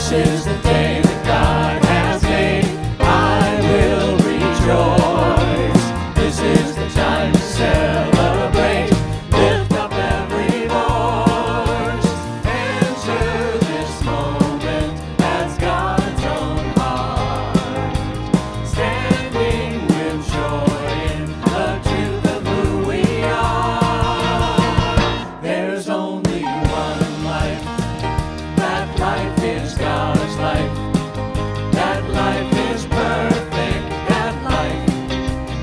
This is the day that God has made. I will rejoice. This is the time to celebrate. Lift up every voice. Enter this moment as God's own heart. Standing with joy in the truth of who we are. There's only one life. That life is God's life. That life is perfect. That life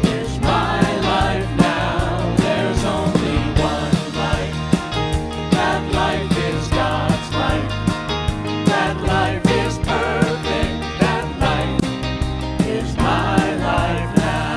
is my life now. There's only one life. That life is God's life. That life is perfect. That life is my life now.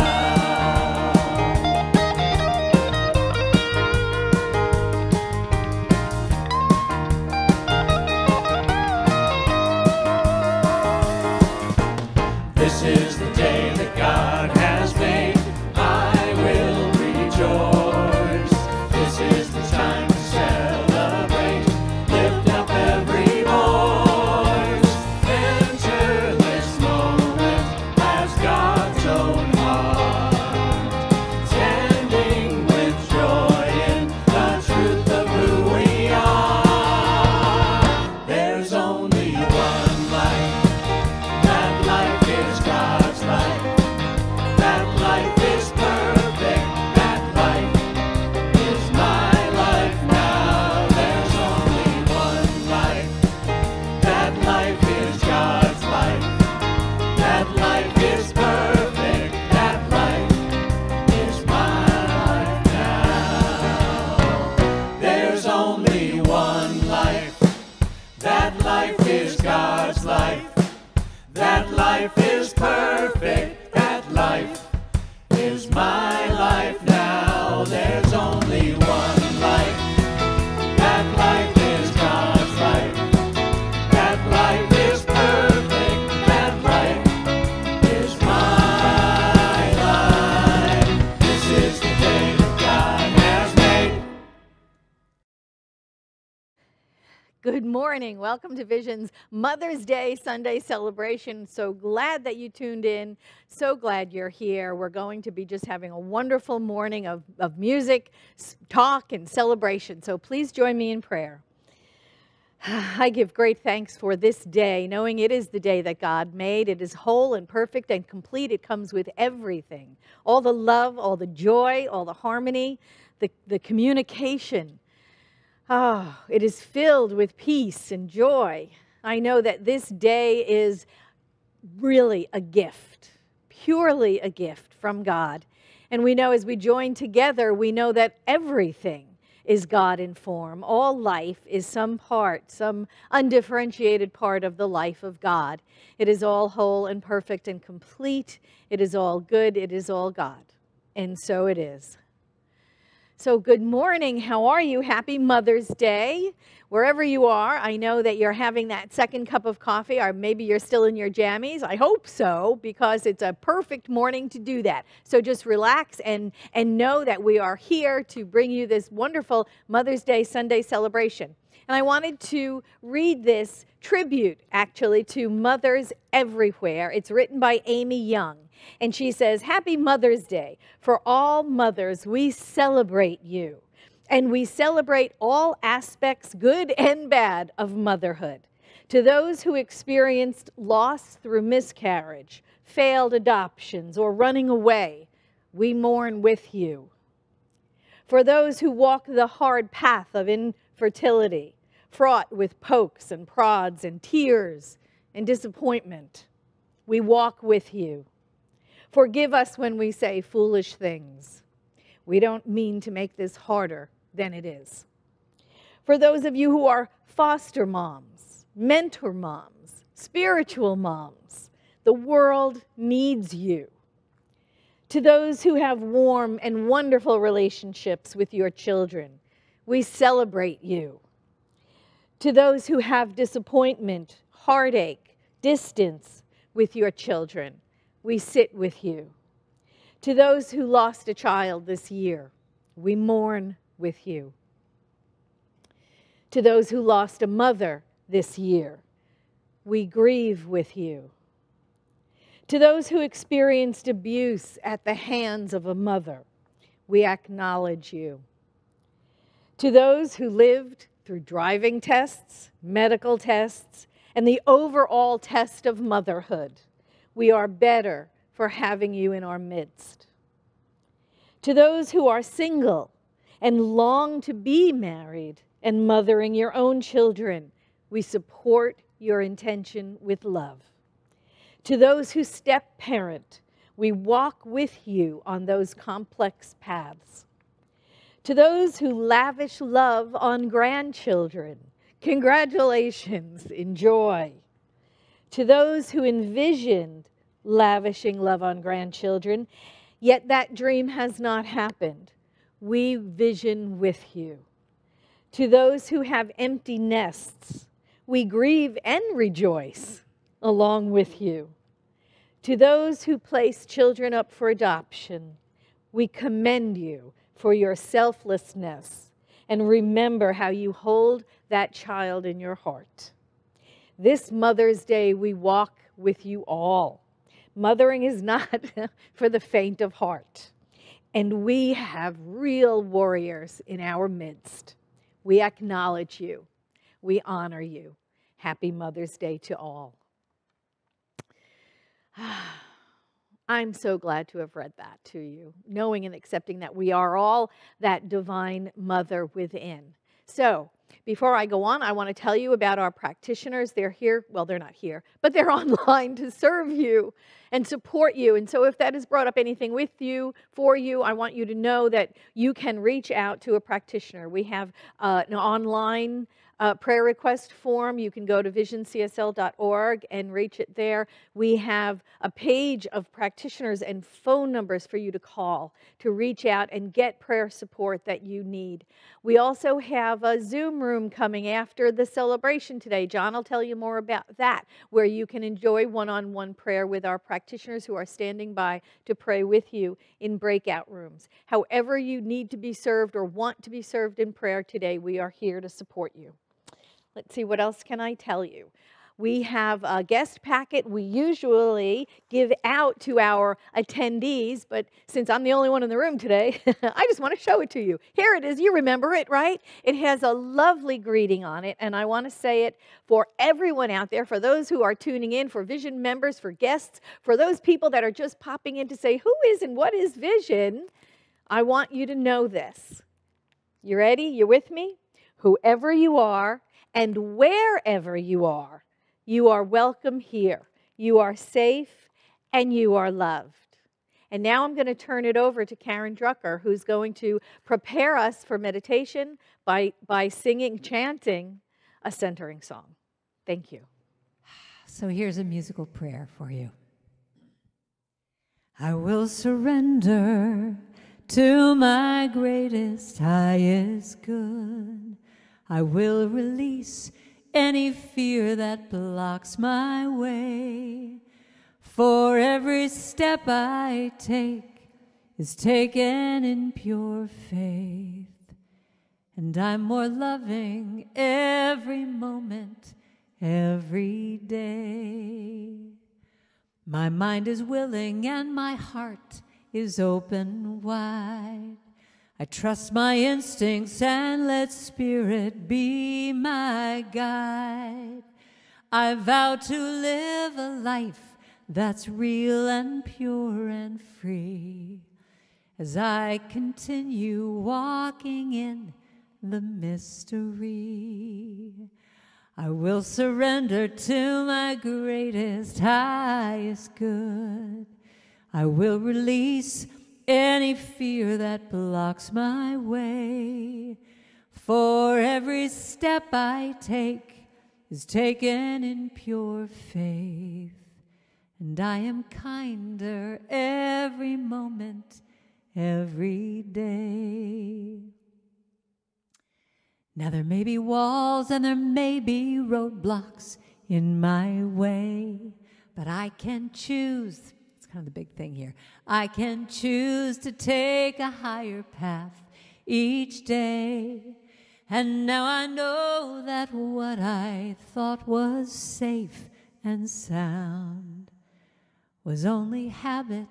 This is the day that God has made. I will rejoice. This is the time to celebrate. Lift up every voice. Enter this moment as God's own heart. Standing with joy in the truth of who we are. There's only one life. That life is God's life. That life is perfect. That life is my life now. There's only one life. That life is God's life. That life is perfect. That life is my life now. There's only one life. That life is God's life. That life is perfect. That life is my life now. There's only one life. That life is God's life. That life is perfect. That life is my life. This is the day that God has made. Good morning. Welcome to Vision's Mother's Day Sunday celebration. So glad that you tuned in. So glad you're here. We're going to be just having a wonderful morning of music, talk, and celebration. So please join me in prayer. I give great thanks for this day, knowing it is the day that God made. It is whole and perfect and complete. It comes with everything. All the love, all the joy, all the harmony, the communication. Oh, it is filled with peace and joy. I know that this day is really a gift, purely a gift from God. And we know as we join together, we know that everything is God in form. All life is some part, some undifferentiated part of the life of God. It is all whole and perfect and complete. It is all good. It is all God. And so it is. So good morning. How are you? Happy Mother's Day. Wherever you are, I know that you're having that second cup of coffee, or maybe you're still in your jammies. I hope so, because it's a perfect morning to do that. So just relax and know that we are here to bring you this wonderful Mother's Day Sunday celebration. And I wanted to read this tribute, actually, to mothers everywhere. It's written by Amy Young. And she says, "Happy Mother's Day. For all mothers, we celebrate you. And we celebrate all aspects, good and bad, of motherhood. To those who experienced loss through miscarriage, failed adoptions, or running away, we mourn with you. For those who walk the hard path of infertility, fraught with pokes and prods and tears and disappointment, we walk with you. Forgive us when we say foolish things. We don't mean to make this harder than it is. For those of you who are foster moms, mentor moms, spiritual moms, the world needs you. To those who have warm and wonderful relationships with your children, we celebrate you. To those who have disappointment, heartache, distance with your children, we sit with you. To those who lost a child this year, we mourn with you. To those who lost a mother this year, we grieve with you. To those who experienced abuse at the hands of a mother, we acknowledge you. To those who lived through driving tests, medical tests, and the overall test of motherhood, we are better for having you in our midst. To those who are single and long to be married and mothering your own children, we support your intention with love. To those who step parent, we walk with you on those complex paths. To those who lavish love on grandchildren, congratulations, enjoy. To those who envisioned lavishing love on grandchildren, yet that dream has not happened, we vision with you. To those who have empty nests, we grieve and rejoice along with you. To those who place children up for adoption, we commend you for your selflessness and remember how you hold that child in your heart. This Mother's Day, we walk with you all. Mothering is not for the faint of heart, and we have real warriors in our midst. We acknowledge you. We honor you. Happy Mother's Day to all. I'm so glad to have read that to you, knowing and accepting that we are all that divine mother within. So, before I go on, I want to tell you about our practitioners. They're here. Well, they're not here, but they're online to serve you and support you. And so if that has brought up anything with you, for you, I want you to know that you can reach out to a practitioner. We have an online prayer request form. You can go to visioncsl.org and reach it there. We have a page of practitioners and phone numbers for you to call to reach out and get prayer support that you need. We also have a Zoom room coming after the celebration today. John will tell you more about that, where you can enjoy one-on-one prayer with our practitioners who are standing by to pray with you in breakout rooms. However you need to be served or want to be served in prayer today, we are here to support you. Let's see, what else can I tell you? We have a guest packet we usually give out to our attendees, but since I'm the only one in the room today, I just want to show it to you. Here it is. You remember it, right? It has a lovely greeting on it, and I want to say it for everyone out there, for those who are tuning in, for Vision members, for guests, for those people that are just popping in to say, who is and what is Vision? I want you to know this. You ready? You with me? Whoever you are, and wherever you are welcome here. You are safe and you are loved. And now I'm going to turn it over to Karen Drucker, who's going to prepare us for meditation by chanting a centering song. Thank you. So here's a musical prayer for you. I will surrender to my greatest, highest good. I will release any fear that blocks my way. For every step I take is taken in pure faith. And I'm more loving every moment, every day. My mind is willing and my heart is open wide. I trust my instincts and let Spirit be my guide. I vow to live a life that's real and pure and free as I continue walking in the mystery. I will surrender to my greatest, highest good. I will release any fear that blocks my way. For every step I take is taken in pure faith. And I am kinder every moment, every day. Now there may be walls and there may be roadblocks in my way, but I can choose. Kind of the big thing here. I can choose to take a higher path each day. And now I know that what I thought was safe and sound. Was only habit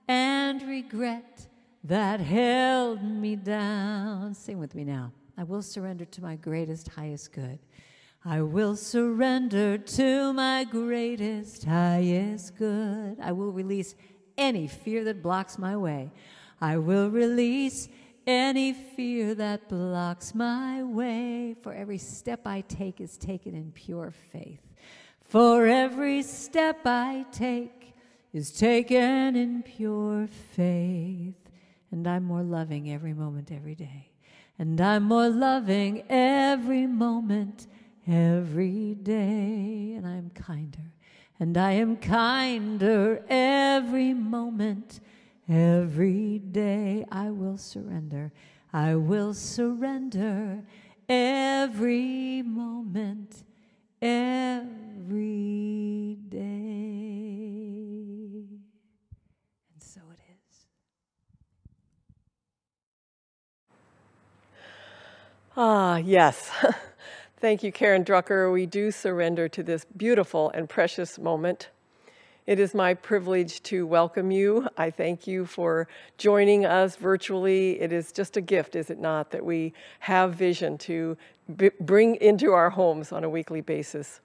and regret that held me down. Sing with me now. I will surrender to my greatest, highest good. I will surrender to my greatest, highest good. I will release any fear that blocks my way. I will release any fear that blocks my way. For every step I take is taken in pure faith. For every step I take is taken in pure faith. And I'm more loving every moment, every day. And I'm more loving every moment, every day. And I'm kinder. And I am kinder every moment, every day. I will surrender. I will surrender every moment, every day. And so it is. Ah, yes. Thank you, Karen Drucker. We do surrender to this beautiful and precious moment. It is my privilege to welcome you. I thank you for joining us virtually. It is just a gift, is it not, that we have vision to bring into our homes on a weekly basis.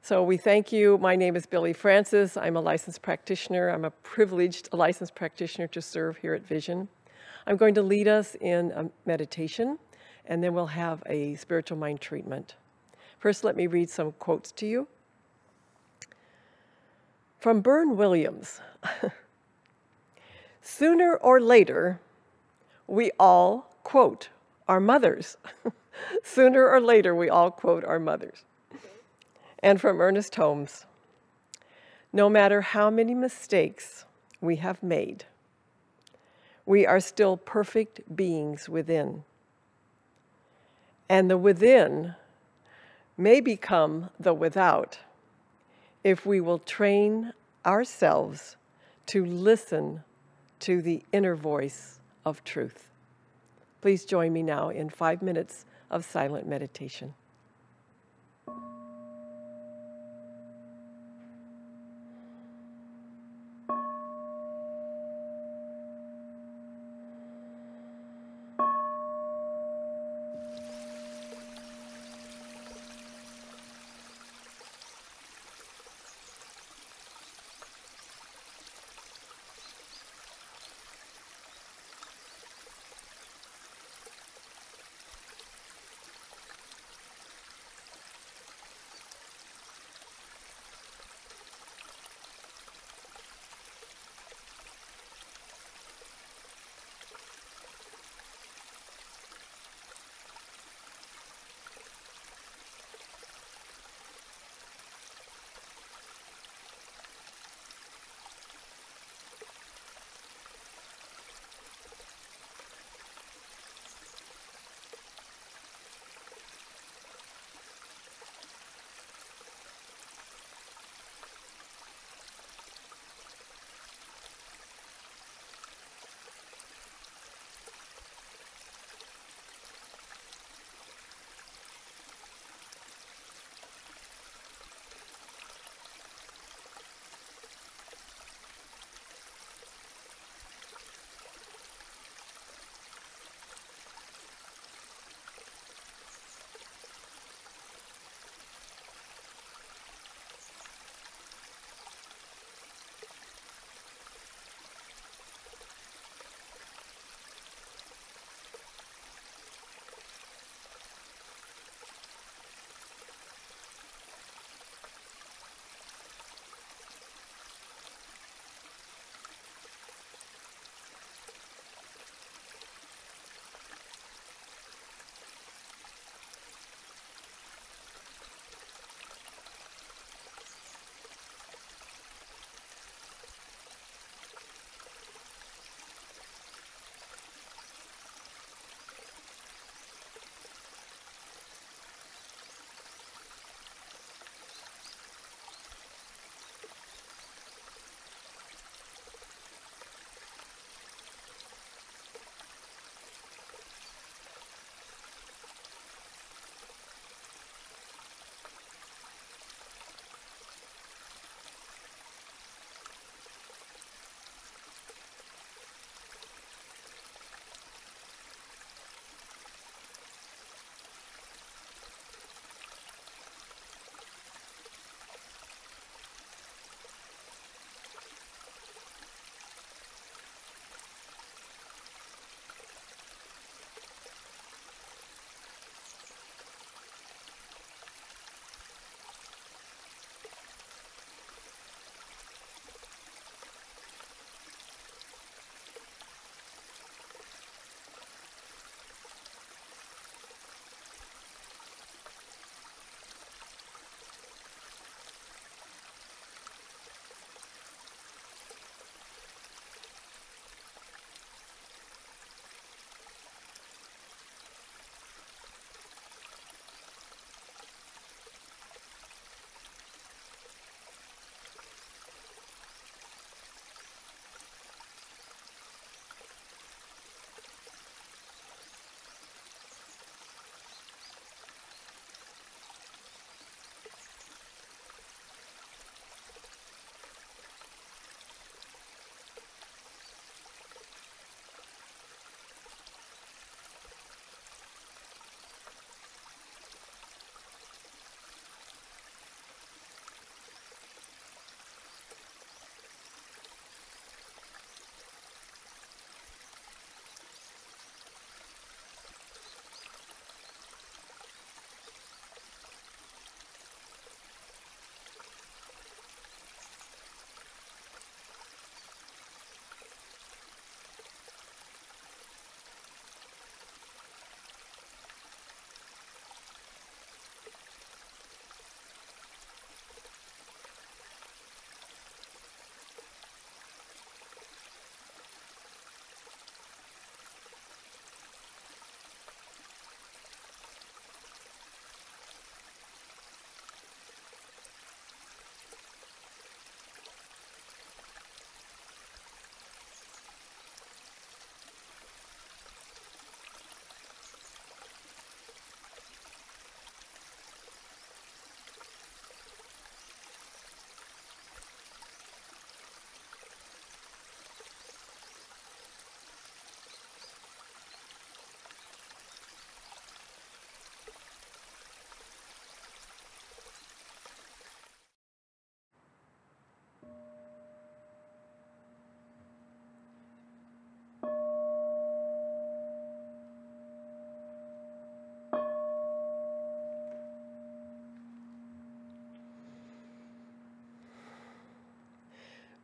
So we thank you. My name is Billy Francis. I'm a licensed practitioner. I'm a privileged licensed practitioner to serve here at Vision. I'm going to lead us in a meditation, and then we'll have a spiritual mind treatment. First, let me read some quotes to you. From Bern Williams. Sooner or later, we all quote our mothers. Sooner or later, we all quote our mothers. And from Ernest Holmes. No matter how many mistakes we have made, we are still perfect beings within. And the within may become the without if we will train ourselves to listen to the inner voice of truth. Please join me now in 5 minutes of silent meditation.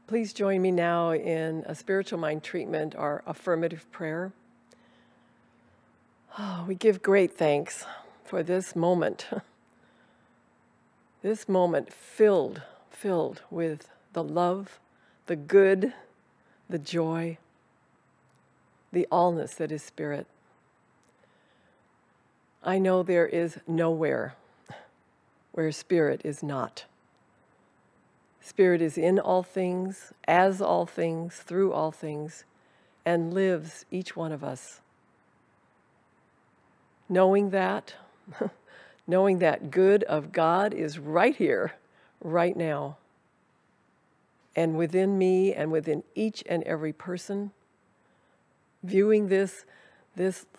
Please join me now in a spiritual mind treatment, our affirmative prayer. Oh, we give great thanks for this moment. This moment filled with the love, the good, the joy, the allness that is Spirit. I know there is nowhere where Spirit is not. Spirit is in all things, as all things, through all things, and lives each one of us. Knowing that, knowing that good of God is right here, right now, and within me and within each and every person, viewing this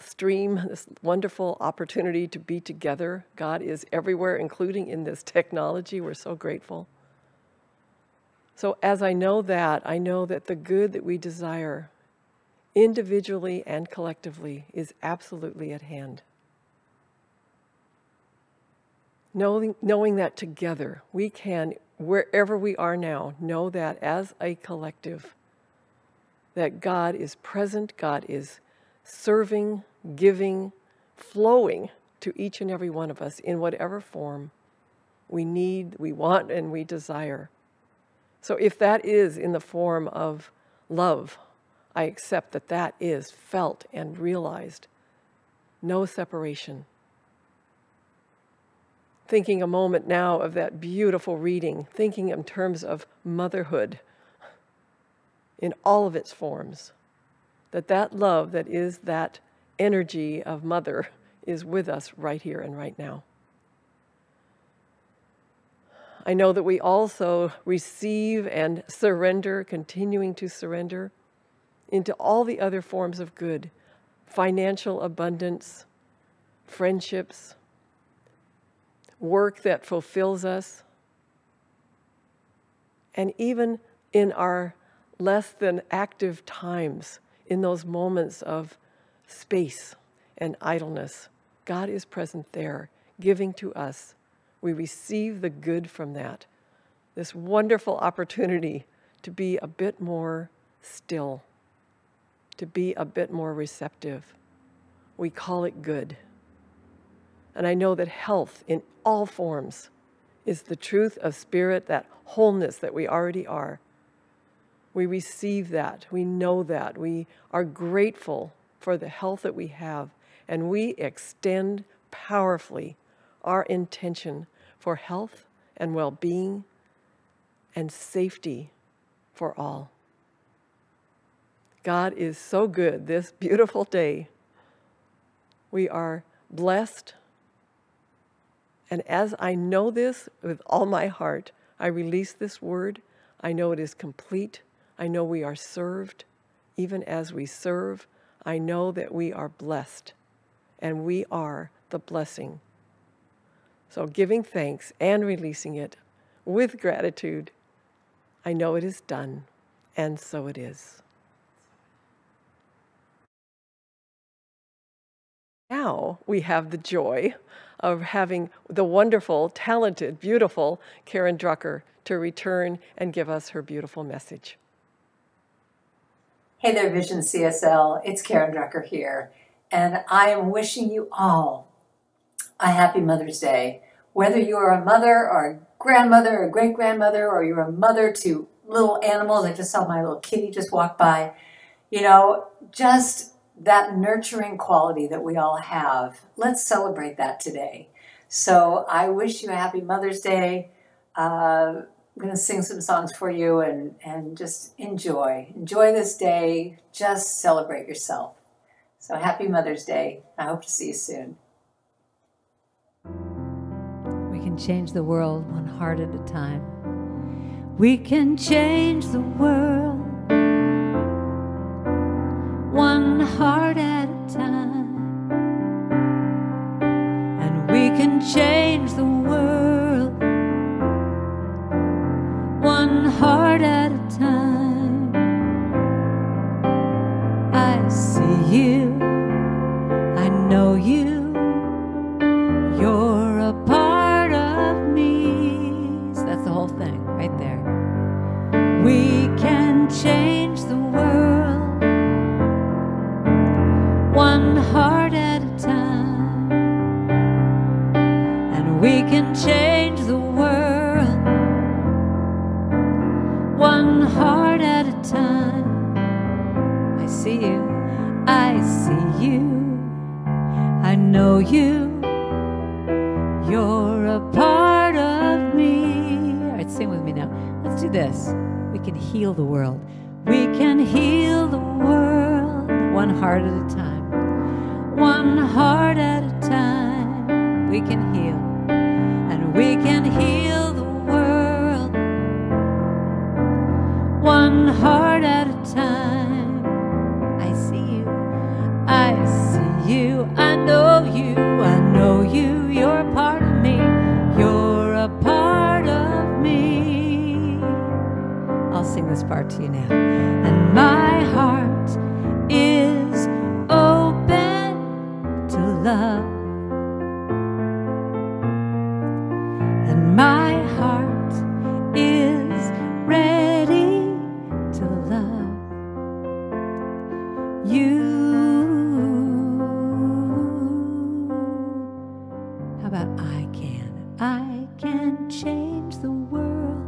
stream, this wonderful opportunity to be together. God is everywhere, including in this technology. We're so grateful. So as I know that the good that we desire, individually and collectively, is absolutely at hand. Knowing that together, we can, wherever we are now, know that as a collective, that God is present, God is serving, giving, flowing to each and every one of us in whatever form we need, we want, and we desire. So if that is in the form of love, I accept that that is felt and realized. No separation. Thinking a moment now of that beautiful reading, thinking in terms of motherhood in all of its forms, that love that is that energy of mother is with us right here and right now. I know that we also receive and surrender, continuing to surrender into all the other forms of good, financial abundance, friendships, work that fulfills us, and even in our less than active times, in those moments of space and idleness, God is present there, giving to us. We receive the good from that. This wonderful opportunity to be a bit more still, to be a bit more receptive. We call it good. And I know that health in all forms is the truth of Spirit, that wholeness that we already are. We receive that. We know that. We are grateful for the health that we have. And we extend powerfully our intention for health and well-being and safety for all. God is so good this beautiful day. We are blessed. And as I know this with all my heart, I release this word. I know it is complete. I know we are served. Even as we serve, I know that we are blessed. And we are the blessing. So giving thanks and releasing it with gratitude, I know it is done, and so it is. Now we have the joy of having the wonderful, talented, beautiful Karen Drucker to return and give us her beautiful message. Hey there, Vision CSL. It's Karen Drucker here, and I am wishing you all a happy Mother's Day. Whether you are a mother or a grandmother or a great-grandmother, or you're a mother to little animals. I just saw my little kitty just walk by. You know, just that nurturing quality that we all have. Let's celebrate that today. So I wish you a happy Mother's Day. I'm going to sing some songs for you and just enjoy. Enjoy this day. Just celebrate yourself. So happy Mother's Day. I hope to see you soon. We can change the world one heart at a time. We can change the world one heart at a time. And we can change the world one heart at a time. I see you, I know you, you're a part of me. So that's the whole thing right there. We can know you. You're a part of me. All right, sing with me now. Let's do this. We can heal the world. We can heal the world one heart at a time. One heart at a time. We can heal. And we can heal the world one heart at a time. I see you. I see you. I know you. I know you. You're a part of me. You're a part of me. I'll sing this part to you now. And my heart is open to love. And my heart is ready to love you. How about I can change the world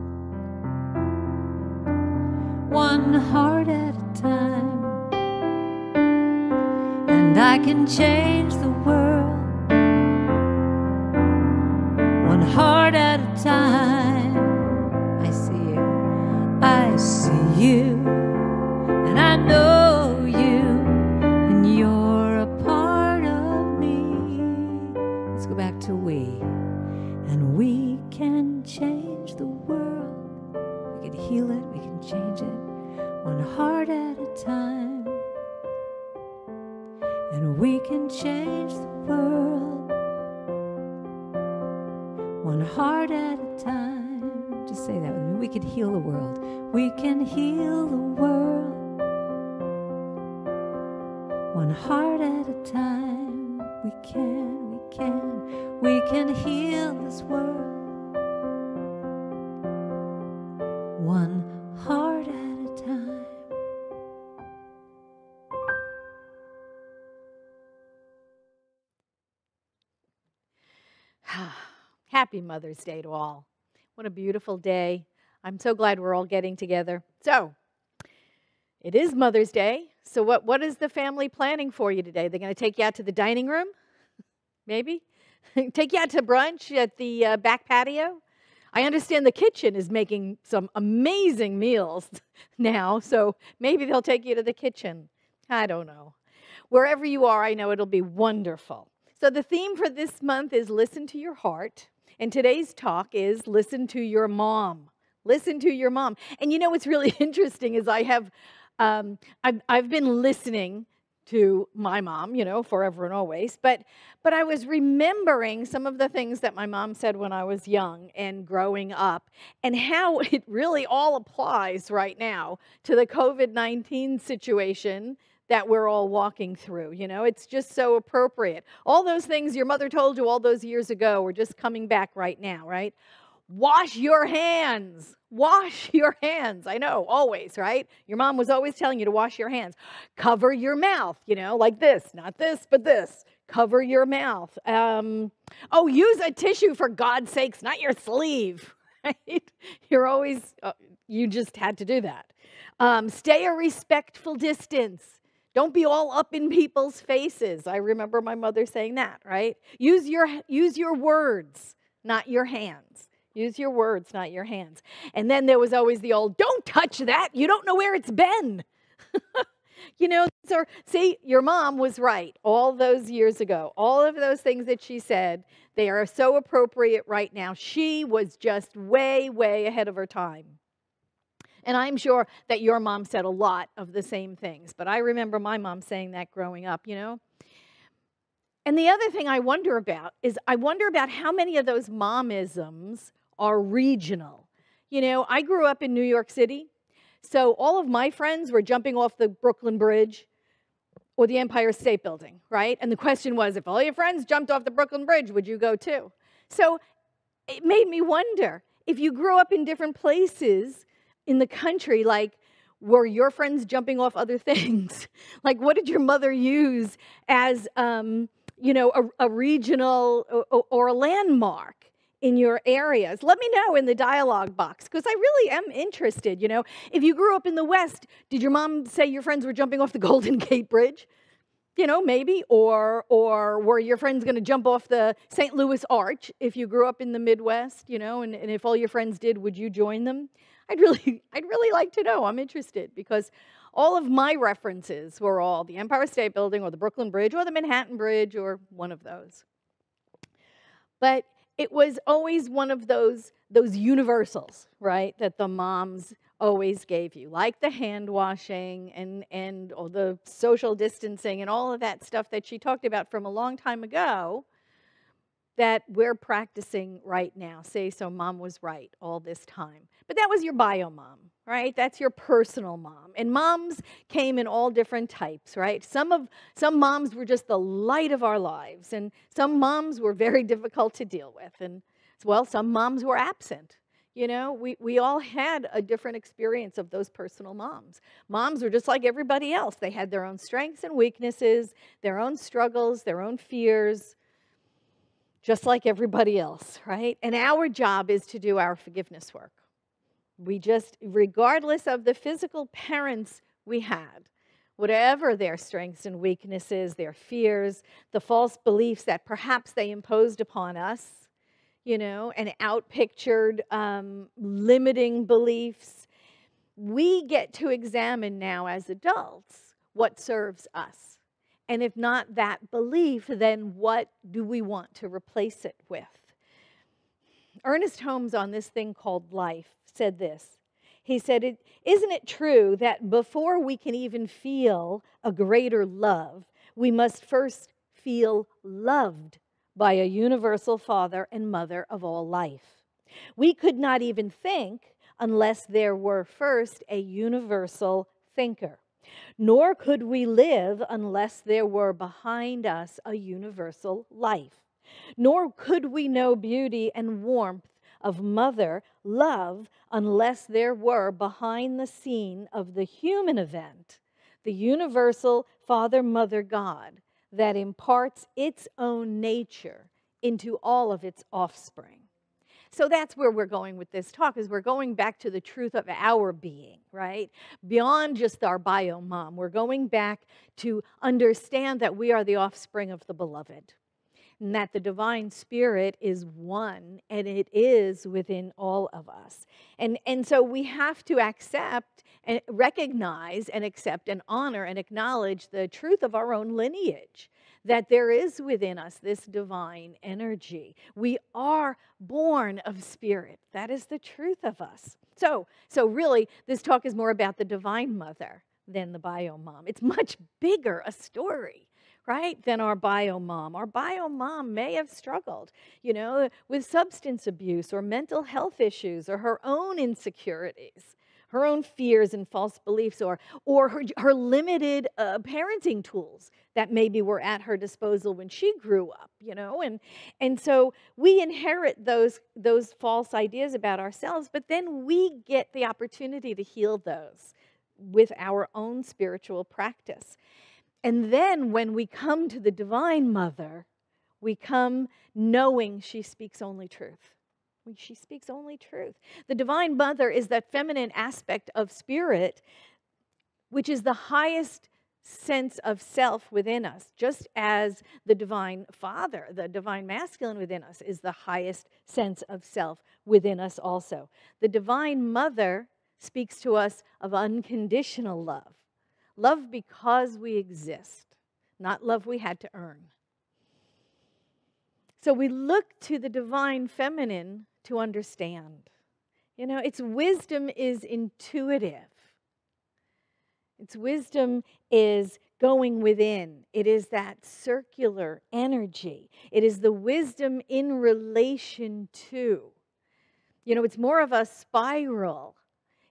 one heart at a time. And I can change the world one heart at a time. I see you. I see you. And I know you. And you're a part of me. Let's go back to we. And we can change the world. We can heal it. We can change it. One heart at a time. And we can change the world one heart at a time. Just say that with me. We can heal the world. We can heal the world one heart at a time. We can heal this world one heart at a time. Happy Mother's Day to all. What a beautiful day. I'm so glad we're all getting together. So, it is Mother's Day. So what is the family planning for you today? They're going to take you out to the dining room? Maybe? Take you out to brunch at the back patio? I understand the kitchen is making some amazing meals now, so maybe they'll take you to the kitchen. I don't know. Wherever you are, I know it'll be wonderful. So the theme for this month is Listen to Your Heart, and today's talk is Listen to Your Mom. Listen to your mom. And you know what's really interesting is I've been listening to my mom, you know, forever and always, but I was remembering some of the things that my mom said when I was young and growing up, and how it really all applies right now to the COVID-19 situation that we're all walking through. You know, it's just so appropriate. All those things your mother told you all those years ago are just coming back right now, right? Wash your hands. Wash your hands. I know, always, right? Your mom was always telling you to wash your hands. Cover your mouth, you know, like this. Not this, but this. Cover your mouth. Use a tissue, for God's sakes, not your sleeve, right? You just had to do that. Stay a respectful distance. Don't be all up in people's faces. I remember my mother saying that, right? Use your words, not your hands. Use your words, not your hands. And then there was always the old, don't touch that. You don't know where it's been. You know, so see, your mom was right all those years ago. All of those things that she said, they are so appropriate right now. She was just way, way ahead of her time. And I'm sure that your mom said a lot of the same things. But I remember my mom saying that growing up, you know. And the other thing I wonder about is how many of those momisms are regional. You know, I grew up in New York City, so all of my friends were jumping off the Brooklyn Bridge or the Empire State Building, right? And the question was, if all your friends jumped off the Brooklyn Bridge, would you go too? So it made me wonder, if you grew up in different places in the country, like, were your friends jumping off other things? Like, what did your mother use as, you know, a regional or a landmark in your areas? Let me know in the dialogue box, because I really am interested. You know, if you grew up in the West, did your mom say your friends were jumping off the Golden Gate Bridge? You know, maybe, or were your friends going to jump off the St. Louis Arch if you grew up in the Midwest, you know, and if all your friends did, would you join them? I'd really like to know. I'm interested because all of my references were all the Empire State Building or the Brooklyn Bridge or the Manhattan Bridge or one of those. But it was always one of those universals, right, that the moms always gave you, like the hand washing and all the social distancing and all of that stuff that she talked about from a long time ago that we're practicing right now. Say, so mom was right all this time. But that was your bio mom, right? That's your personal mom. And moms came in all different types, right? Some moms were just the light of our lives, and some moms were very difficult to deal with. And well, some moms were absent. You know, we all had a different experience of those personal moms. Moms were just like everybody else. They had their own strengths and weaknesses, their own struggles, their own fears, just like everybody else, right? And our job is to do our forgiveness work. We just, regardless of the physical parents we had, whatever their strengths and weaknesses, their fears, the false beliefs that perhaps they imposed upon us, you know, and outpictured limiting beliefs, we get to examine now as adults what serves us. And if not that belief, then what do we want to replace it with? Ernest Holmes on this thing called life said this. He said, isn't it true that before we can even feel a greater love, we must first feel loved by a universal father and mother of all life? We could not even think unless there were first a universal thinker. Nor could we live unless there were behind us a universal life. Nor could we know beauty and warmth of mother love unless there were behind the scene of the human event the universal Father-Mother God that imparts its own nature into all of its offspring. So that's where we're going with this talk, is we're going back to the truth of our being, right? Beyond just our bio mom. We're going back to understand that we are the offspring of the beloved, and that the divine spirit is one, and it is within all of us. And so we have to accept and recognize and accept and honor and acknowledge the truth of our own lineage, that there is within us this divine energy. We are born of spirit. That is the truth of us. So really, this talk is more about the divine mother than the bio mom. It's much bigger a story, right, than our bio mom. Our bio mom may have struggled, you know, with substance abuse or mental health issues or her own insecurities, her own fears and false beliefs, or her limited parenting tools that maybe were at her disposal when she grew up, you know. And so we inherit those false ideas about ourselves, but then we get the opportunity to heal those with our own spiritual practice. And then when we come to the Divine Mother, we come knowing she speaks only truth. She speaks only truth. The Divine Mother is that feminine aspect of spirit, which is the highest sense of self within us, just as the Divine Father, the Divine Masculine within us, is the highest sense of self within us also. The Divine Mother speaks to us of unconditional love. Love because we exist, not love we had to earn. So we look to the divine feminine to understand. You know, its wisdom is intuitive. Its wisdom is going within. It is that circular energy. It is the wisdom in relation to. You know, it's more of a spiral.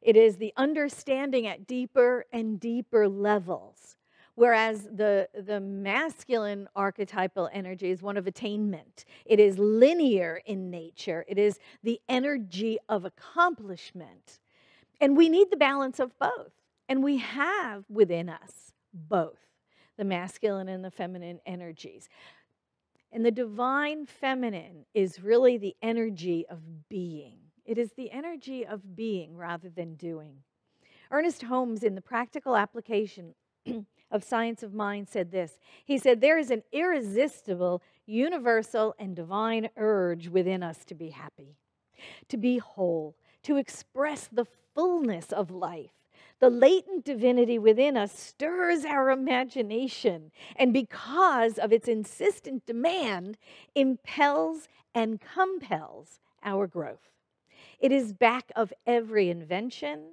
It is the understanding at deeper and deeper levels. Whereas the masculine archetypal energy is one of attainment. It is linear in nature. It is the energy of accomplishment. And we need the balance of both. And we have within us both, the masculine and the feminine energies. And the divine feminine is really the energy of being. It is the energy of being rather than doing. Ernest Holmes, in the practical application of Science of Mind said this. He said, there is an irresistible, universal, and divine urge within us to be happy, to be whole, to express the fullness of life. The latent divinity within us stirs our imagination, and because of its insistent demand, impels and compels our growth. It is back of every invention.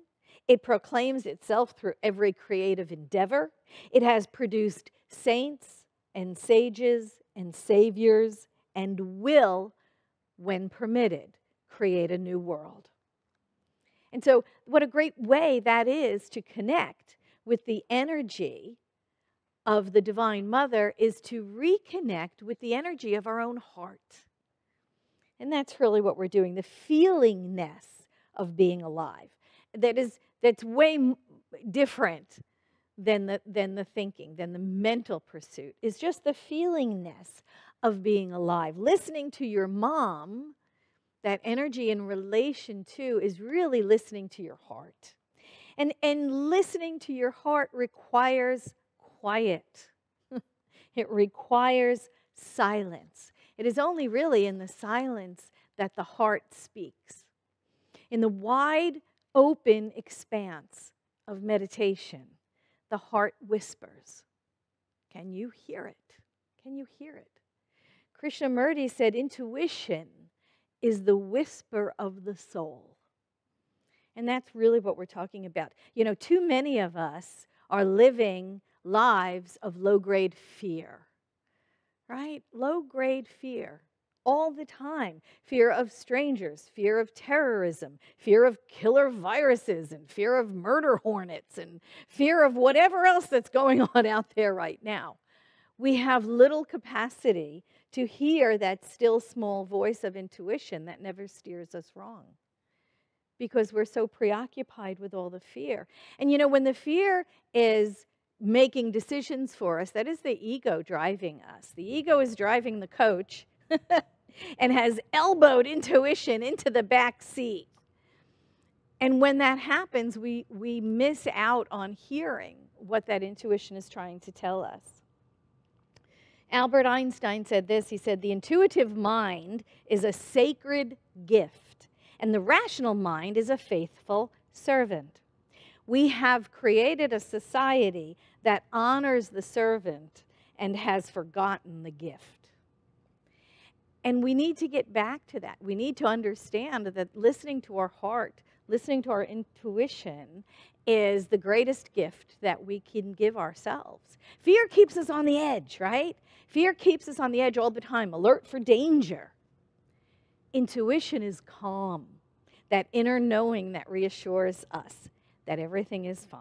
It proclaims itself through every creative endeavor. It has produced saints and sages and saviors and will, when permitted, create a new world. And so what a great way that is to connect with the energy of the Divine Mother is to reconnect with the energy of our own heart. And that's really what we're doing, the feelingness of being alive. That's way different than the thinking, than the mental pursuit. It's just the feelingness of being alive. Listening to your mom, that energy in relation to is really listening to your heart. And listening to your heart requires quiet. It requires silence. It is only really in the silence that the heart speaks. In the wide open expanse of meditation, the heart whispers. Can you hear it? Can you hear it? Krishnamurti said, intuition is the whisper of the soul. And that's really what we're talking about. You know, too many of us are living lives of low-grade fear, right? Low-grade fear all the time. Fear of strangers, fear of terrorism, fear of killer viruses, and fear of murder hornets, and fear of whatever else that's going on out there right now. We have little capacity to hear that still small voice of intuition that never steers us wrong, because we're so preoccupied with all the fear. And you know, when the fear is making decisions for us, that is the ego driving us. The ego is driving the coach and has elbowed intuition into the back seat. And when that happens, we miss out on hearing what that intuition is trying to tell us. Albert Einstein said this. He said, the intuitive mind is a sacred gift, and the rational mind is a faithful servant. We have created a society that honors the servant and has forgotten the gift. And we need to get back to that. We need to understand that listening to our heart, listening to our intuition is the greatest gift that we can give ourselves. Fear keeps us on the edge, right? Fear keeps us on the edge all the time, alert for danger. Intuition is calm, that inner knowing that reassures us that everything is fine.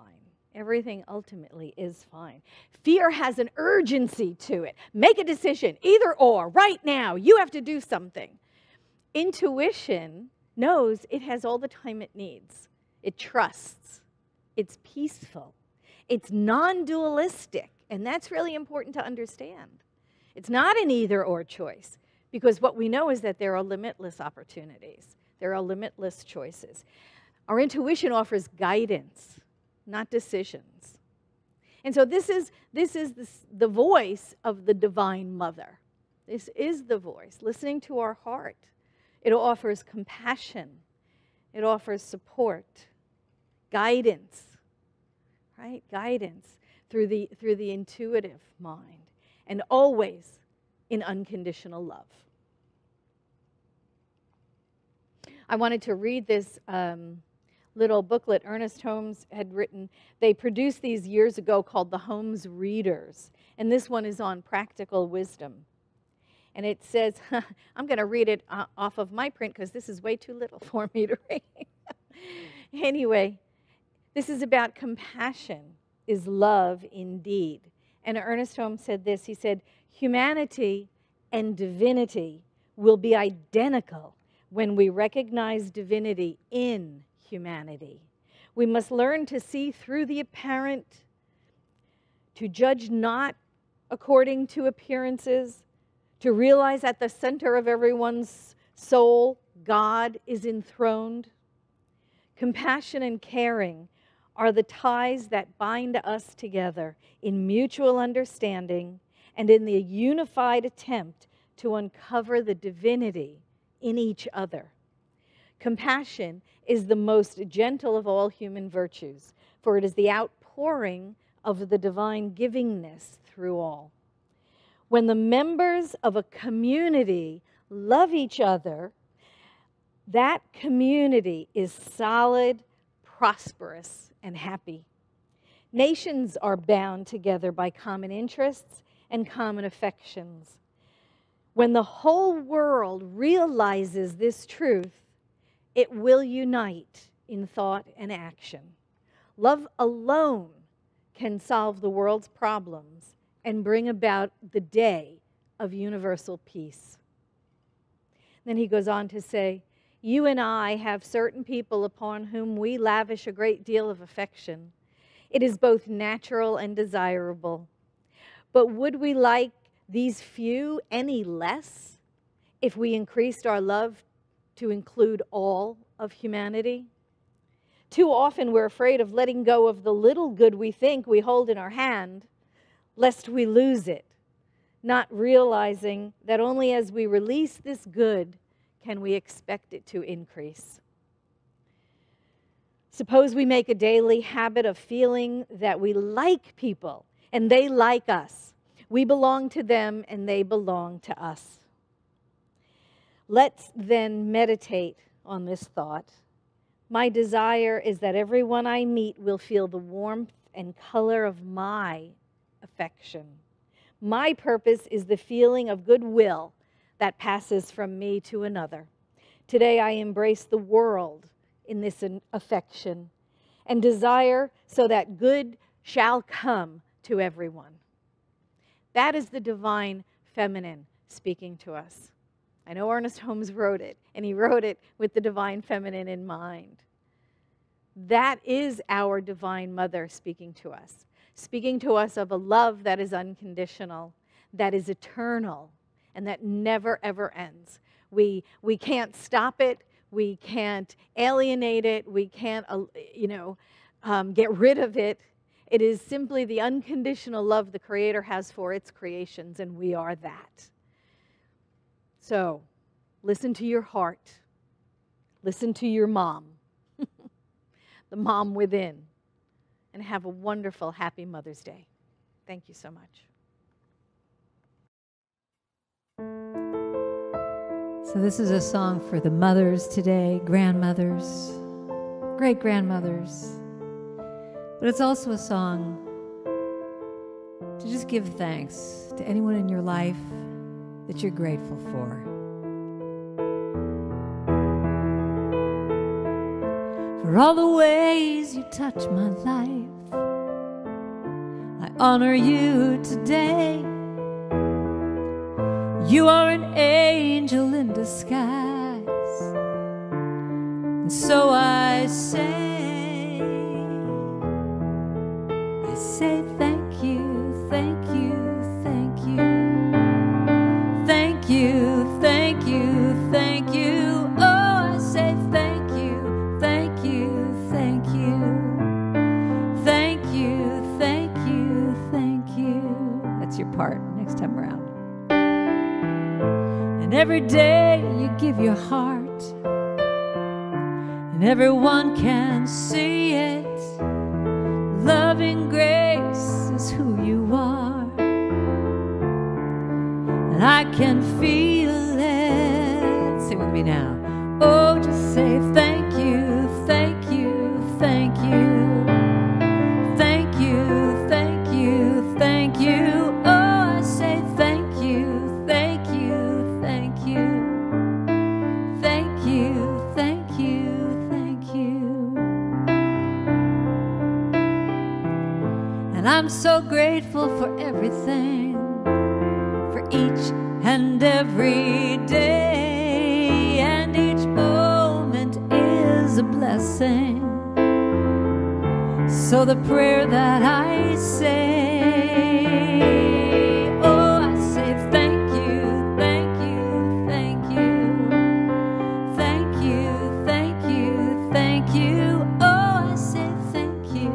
Everything ultimately is fine. Fear has an urgency to it. Make a decision, either or, right now. You have to do something. Intuition knows it has all the time it needs. It trusts. It's peaceful. It's non-dualistic, and that's really important to understand. It's not an either-or choice, because what we know is that there are limitless opportunities. There are limitless choices. Our intuition offers guidance, not decisions. And so this is the voice of the Divine Mother. This is the voice, listening to our heart. It offers compassion. It offers support, guidance, right? Guidance through the intuitive mind, and always in unconditional love. I wanted to read this little booklet Ernest Holmes had written. They produced these years ago called the Holmes Readers, and this one is on practical wisdom. And it says, I'm going to read it off of my print because this is way too little for me to read. Anyway, this is about compassion is love indeed. And Ernest Holmes said this. He said, humanity and divinity will be identical when we recognize divinity in humanity. We must learn to see through the apparent, to judge not according to appearances, to realize at the center of everyone's soul, God is enthroned. Compassion and caring are the ties that bind us together in mutual understanding and in the unified attempt to uncover the divinity in each other. Compassion is the most gentle of all human virtues, for it is the outpouring of the divine givingness through all. When the members of a community love each other, that community is solid, prosperous, and happy. Nations are bound together by common interests and common affections. When the whole world realizes this truth, it will unite in thought and action. Love alone can solve the world's problems and bring about the day of universal peace. Then he goes on to say, you and I have certain people upon whom we lavish a great deal of affection. It is both natural and desirable. But would we like these few any less if we increased our love to include all of humanity? Too often we're afraid of letting go of the little good we think we hold in our hand, lest we lose it, not realizing that only as we release this good can we expect it to increase. Suppose we make a daily habit of feeling that we like people and they like us. We belong to them and they belong to us. Let's then meditate on this thought. My desire is that everyone I meet will feel the warmth and color of my affection. My purpose is the feeling of goodwill that passes from me to another. Today I embrace the world in this affection and desire so that good shall come to everyone. That is the divine feminine speaking to us. I know Ernest Holmes wrote it, and he wrote it with the divine feminine in mind. That is our divine mother speaking to us of a love that is unconditional, that is eternal, and that never, ever ends. We can't stop it. We can't alienate it. We can't, get rid of it. It is simply the unconditional love the Creator has for its creations, and we are that. So, listen to your heart. Listen to your mom, the mom within, and have a wonderful, happy Mother's Day. Thank you so much. So this is a song for the mothers today, grandmothers, great-grandmothers. But it's also a song to just give thanks to anyone in your life that you're grateful for. For all the ways you touch my life, I honor you today. You are an angel in disguise, and so I say thank you, thank you, thank you, thank you, thank you, thank you. Oh, I say thank you, thank you, thank you, thank you, thank you, thank you. That's your part next time around. And every day you give your heart, and everyone can see it. Loving grace is who you are, and I can feel it. Sing with me now. Oh, just say thank you, thank you, thank you, thank you, thank you, thank you. Oh, I say thank you, thank you, thank you, thank you, thank you, thank you. And I'm so grateful for everything, for each and every day, and each moment is a blessing. So the prayer that I say, oh, I say thank you, thank you, thank you, thank you, thank you, thank you. Oh, I say thank you,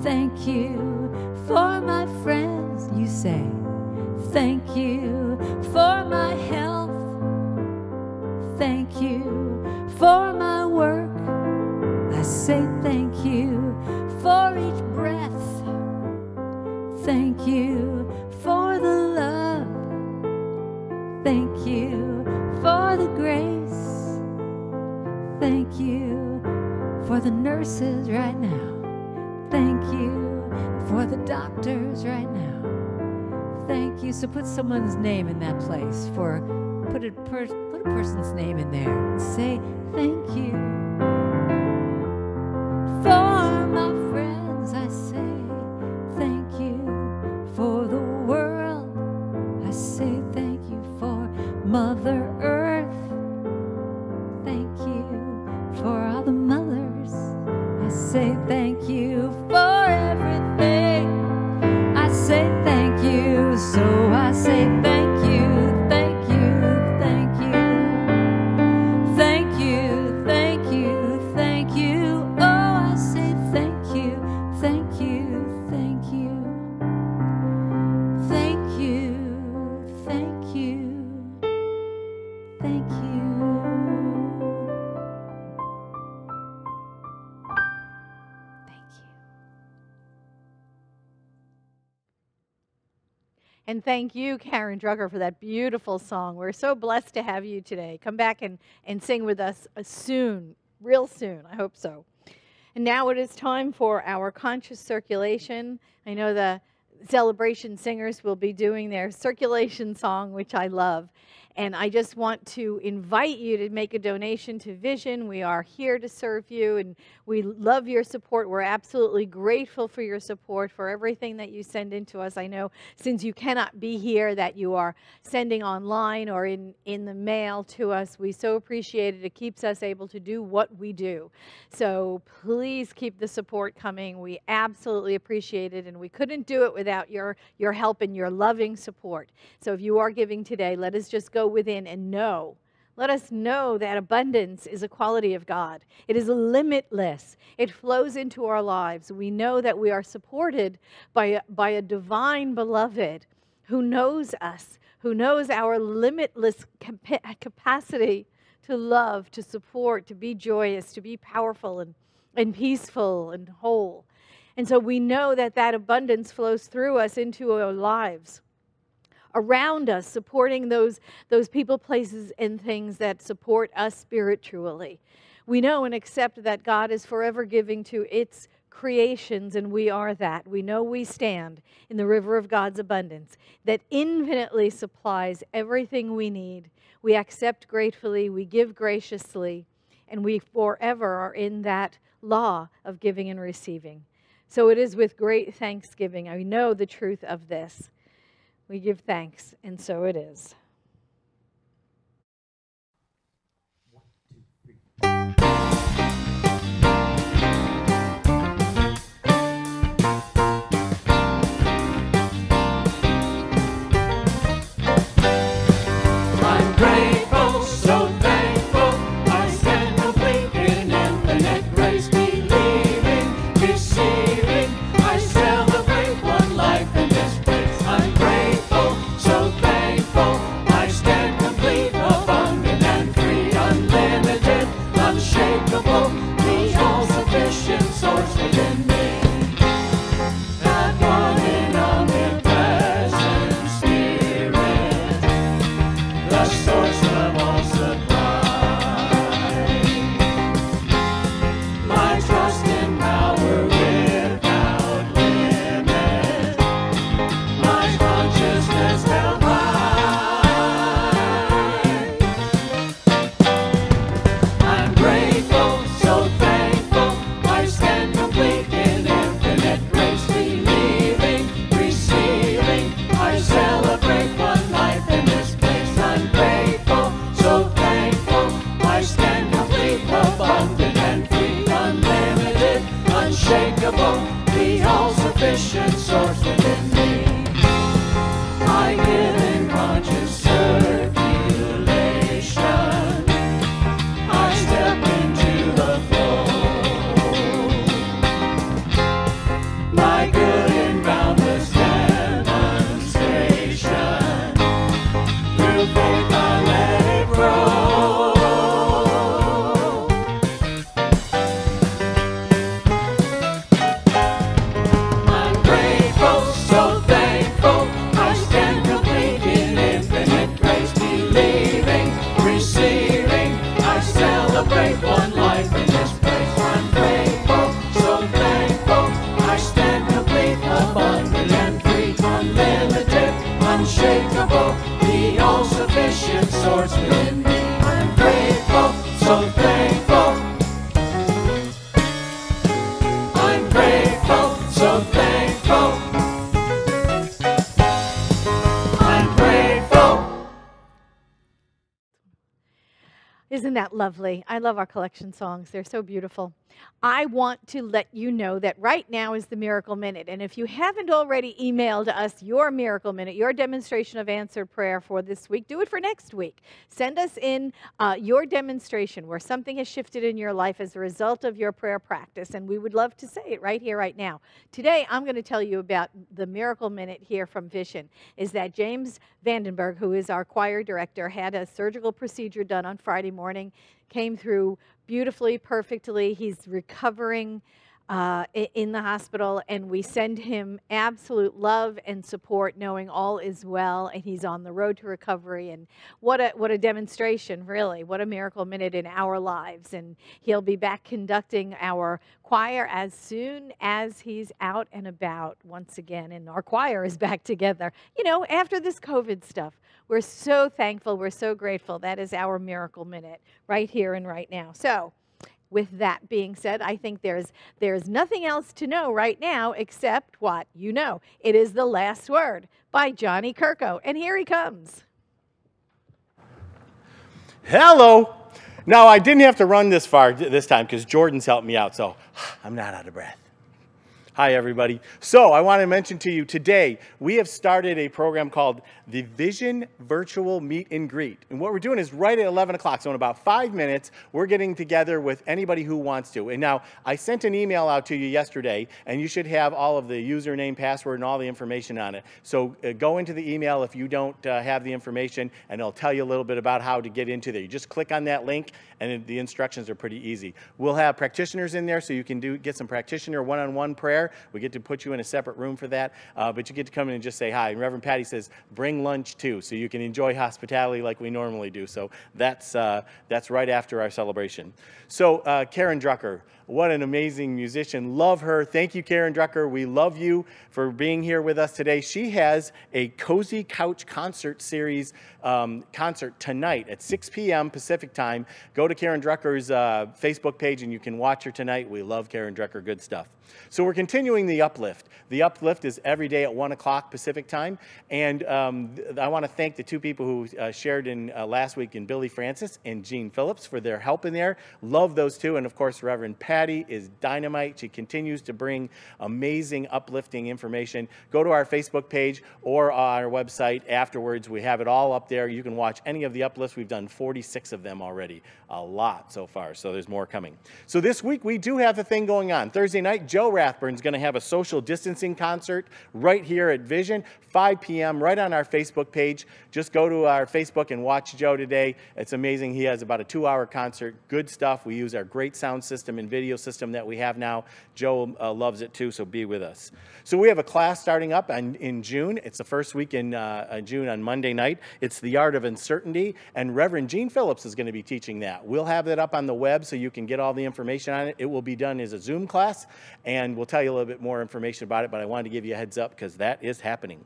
Thank you for my friends, you say. Thank you for my health. Thank you for my work. I say thank you for each breath. Thank you for the love. Thank you for the grace. Thank you for the nurses right now. Thank you for the doctors right now. Thank you. So put someone's name in that place. Put a person's name in there and say thank you. For my friends, I say thank you. For the world, I say thank you. For Mother Earth, thank you. For all the mothers, I say thank you. For everything, I say thank you. So I say thank you, thank you, thank you. Thank you, thank you, thank you. Oh, I say thank you, thank you, thank you. Thank you, thank you, thank you. Thank you. And thank you, Karen Drucker, for that beautiful song. We're so blessed to have you today. Come back and sing with us soon, real soon. I hope so. And now it is time for our conscious circulation. I know the celebration singers will be doing their circulation song, which I love. And I just want to invite you to make a donation to Vision. We are here to serve you, and we love your support. We're absolutely grateful for your support, for everything that you send into us. I know since you cannot be here that you are sending online or in the mail to us. We so appreciate it. It keeps us able to do what we do. So please keep the support coming. We absolutely appreciate it, and we couldn't do it without your help and your loving support. So if you are giving today, let us just go within and know. Let us know that abundance is a quality of God. It is limitless. It flows into our lives. We know that we are supported by a divine beloved who knows us, who knows our limitless capacity to love, to support, to be joyous, to be powerful and peaceful and whole. And so we know that that abundance flows through us into our lives, around us, supporting those people, places, and things that support us spiritually. We know and accept that God is forever giving to its creations, and we are that. We know we stand in the river of God's abundance that infinitely supplies everything we need. We accept gratefully, we give graciously, and we forever are in that law of giving and receiving. So it is with great thanksgiving. I know the truth of this. We give thanks, and so it is. I'm grateful, so thankful. I stand complete in infinite grace, believing, receiving. I celebrate one life in this place. I'm grateful, so thankful. Isn't that lovely? I love our collection songs. They're so beautiful. I want to let you know that right now is the Miracle Minute. And if you haven't already emailed us your Miracle Minute, your demonstration of answered prayer for this week, do it for next week. Send us in your demonstration where something has shifted in your life as a result of your prayer practice. And we would love to say it right here, right now. Today, I'm going to tell you about the Miracle Minute here from Vision. Is that James Vandenberg, who is our choir director, had a surgical procedure done on Friday morning, came through beautifully, perfectly. He's recovering in the hospital, and we send him absolute love and support, knowing all is well, and he's on the road to recovery. And what a demonstration, really. What a miracle minute in our lives. And he'll be back conducting our choir as soon as he's out and about once again, and our choir is back together, you know, after this COVID stuff. We're so thankful. We're so grateful. That is our miracle minute right here and right now. So with that being said, I think there's nothing else to know right now except what you know. It is The Last Word by Johnny Kirko. And here he comes. Hello. Now, I didn't have to run this far this time because Jordan's helped me out, so I'm not out of breath. Hi, everybody. So I want to mention to you today, we have started a program called the Vision Virtual Meet and Greet. And what we're doing is right at 11 o'clock, so in about 5 minutes, we're getting together with anybody who wants to. And now, I sent an email out to you yesterday, and you should have all of the username, password, and all the information on it. So go into the email if you don't have the information, and it'll tell you a little bit about how to get into there. You just click on that link, and the instructions are pretty easy. We'll have practitioners in there, so you can get some practitioner one-on-one prayer. We get to put you in a separate room for that, but you get to come in and just say hi. And Reverend Patti says, bring lunch too, so you can enjoy hospitality like we normally do. So that's right after our celebration. So Karen Drucker, what an amazing musician. Love her. Thank you, Karen Drucker. We love you for being here with us today. She has a Cozy Couch Concert Series concert tonight at 6 p.m. Pacific time. Go to Karen Drucker's Facebook page and you can watch her tonight. We love Karen Drucker. Good stuff. So we're continuing the Uplift. The Uplift is every day at 1 o'clock Pacific time. And I want to thank the two people who shared in last week, in Billy Francis and Jean Phillips, for their help in there. Love those two. And of course, Reverend Patti is dynamite. She continues to bring amazing, uplifting information. Go to our Facebook page or our website afterwards. We have it all up there. You can watch any of the uplifts. We've done 46 of them already. A lot so far, so there's more coming. So this week, we do have a thing going on. Thursday night, Joe Rathburn's going to have a social distancing concert right here at Vision, 5 p.m., right on our Facebook page. Just go to our Facebook and watch Joe today. It's amazing. He has about a 2-hour concert. Good stuff. We use our great sound system and video system that we have now. Joe loves it too, so be with us. So we have a class starting up in June. It's the first week in June on Monday night. It's The Art of Uncertainty, and Reverend Jean Phillips is going to be teaching that. We'll have that up on the web so you can get all the information on it. It will be done as a Zoom class, and we'll tell you a little bit more information about it, but I wanted to give you a heads up because that is happening.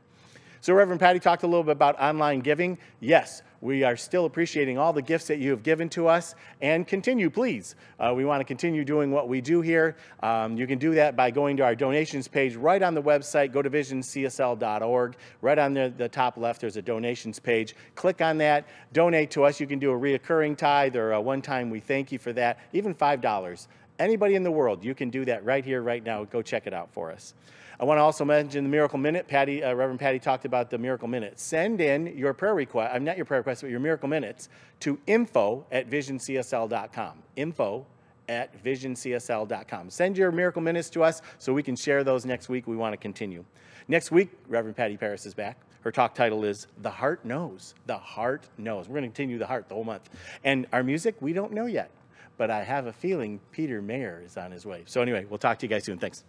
So Reverend Patti talked a little bit about online giving. Yes, we are still appreciating all the gifts that you have given to us, and continue, please. We want to continue doing what we do here. You can do that by going to our donations page right on the website. Go to visioncsl.org. Right on the top left, there's a donations page. Click on that. Donate to us. You can do a reoccurring tithe or a one-time we thank you for that, even $5. Anybody in the world, you can do that right here, right now. Go check it out for us. I want to also mention the Miracle Minute. Reverend Patti talked about the Miracle Minute. Send in your prayer request, not your prayer requests, but your Miracle Minutes to info@visioncsl.com. info@visioncsl.com. Send your Miracle Minutes to us so we can share those next week. We want to continue. Next week, Reverend Patti Paris is back. Her talk title is The Heart Knows. The Heart Knows. We're going to continue the heart the whole month. And our music, we don't know yet. But I have a feeling Peter Mayer is on his way. So anyway, we'll talk to you guys soon. Thanks.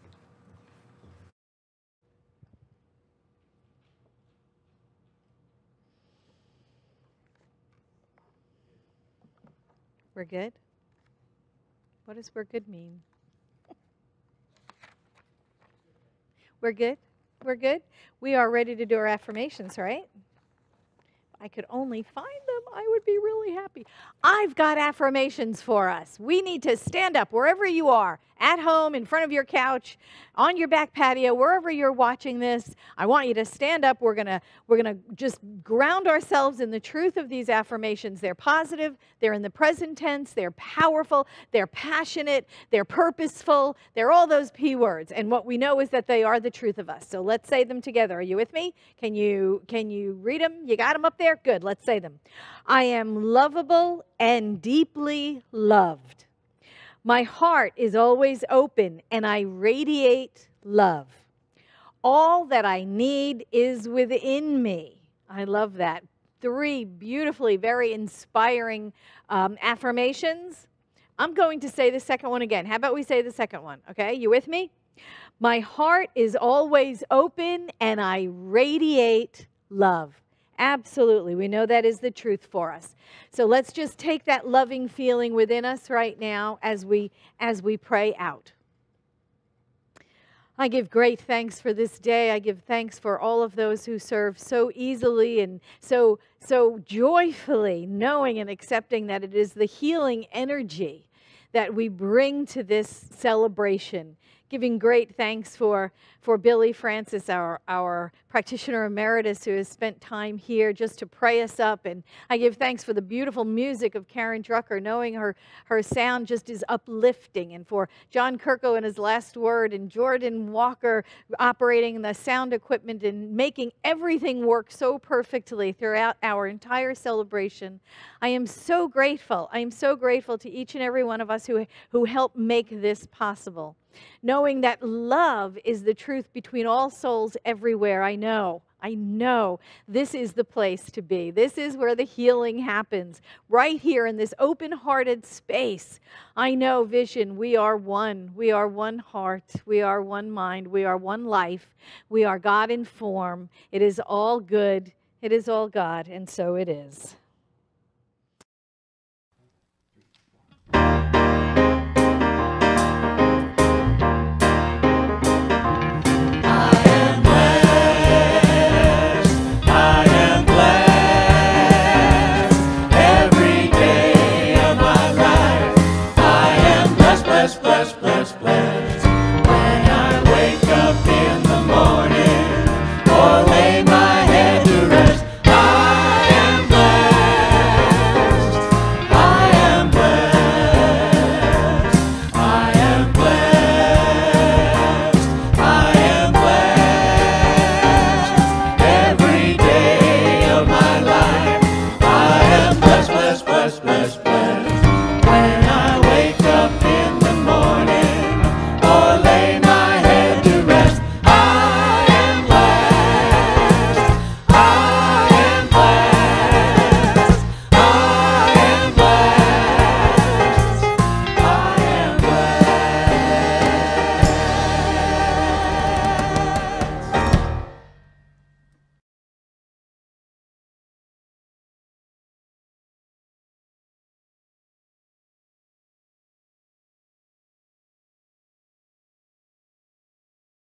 We're good? What does we're good mean? We're good? We're good? We are ready to do our affirmations, right? I could only find them. I would be really happy. I've got affirmations for us. We need to stand up wherever you are, at home, in front of your couch, on your back patio, wherever you're watching this. I want you to stand up. We're gonna just ground ourselves in the truth of these affirmations. They're positive, they're in the present tense, they're powerful, they're passionate, they're purposeful, they're all those P words. And what we know is that they are the truth of us. So let's say them together. Are you with me? Can you read them? You got them up there? Good, let's say them. I am lovable and deeply loved. My heart is always open and I radiate love. All that I need is within me. I love that. 3 beautifully, very inspiring affirmations. I'm going to say the second one again. How about we say the second one? Okay, you with me? My heart is always open and I radiate love. Absolutely. We know that is the truth for us. So let's just take that loving feeling within us right now as we pray out. I give great thanks for this day. I give thanks for all of those who serve so easily and so joyfully, knowing and accepting that it is the healing energy that we bring to this celebration. Giving great thanks for Billy Francis, our practitioner emeritus, who has spent time here just to pray us up. And I give thanks for the beautiful music of Karen Drucker, knowing her sound just is uplifting. And for John Kirko and his last word, and Jordan Walker operating the sound equipment and making everything work so perfectly throughout our entire celebration. I am so grateful. I am so grateful to each and every one of us who helped make this possible. Knowing that love is the truth between all souls everywhere. I know this is the place to be. This is where the healing happens, right here in this open-hearted space. I know, Vision, we are one. We are one heart. We are one mind. We are one life. We are God in form. It is all good. It is all God, and so it is.